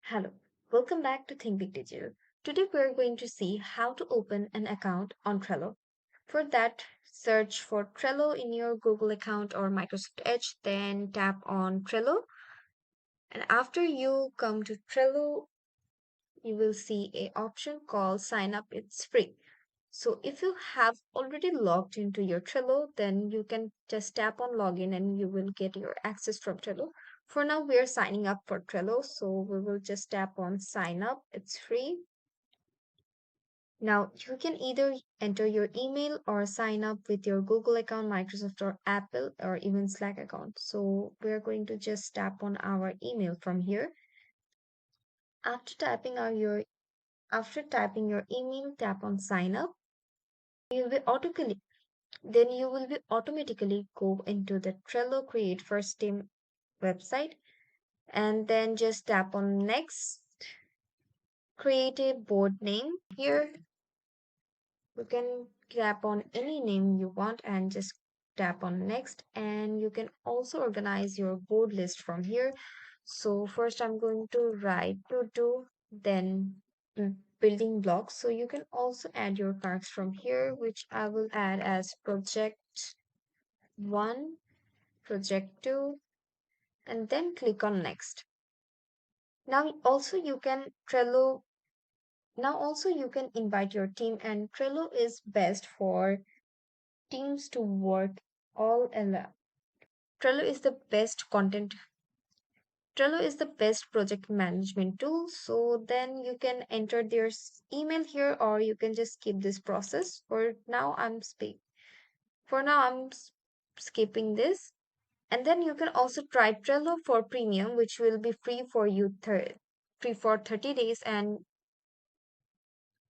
Hello, welcome back to Think Big Digital. Today we're going to see how to open an account on Trello. For that, search for Trello in your Google account or Microsoft Edge, then tap on Trello. And after you come to Trello, you will see a option called Sign Up. It's free. So if you have already logged into your Trello, then you can just tap on login and you will get your access from Trello. For now, we are signing up for Trello, so we will just tap on sign up. It's free. Now you can either enter your email or sign up with your Google account, Microsoft or Apple or even Slack account. So we're going to just tap on our email from here. After typing out your after typing your email, tap on sign up. You'll be automatically Then you will be automatically go into the Trello Create First Team website and then just tap on next. Create a board name. Here you can tap on any name you want and just tap on next, and you can also organize your board list from here. So first I'm going to write to do, then building blocks. So you can also add your cards from here, which I will add as project 1, project 2, and then click on next. Now also you can invite your team, and Trello is best for teams to work all alone. Trello is the best content Trello is the best project management tool. So then you can enter their email here, or you can just skip this process. For now I'm skipping this. And then you can also try Trello for premium, which will be free for 30 days, and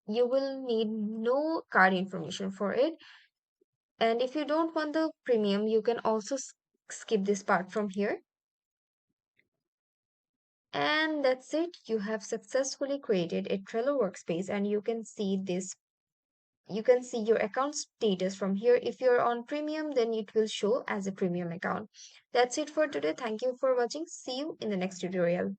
you will need no card information for it. And if you don't want the premium, you can also skip this part from here. And that's it. You have successfully created a Trello workspace, and you can see your account status from here. If you're on premium, then it will show as a premium account. That's it for today. Thank you for watching. See you in the next tutorial.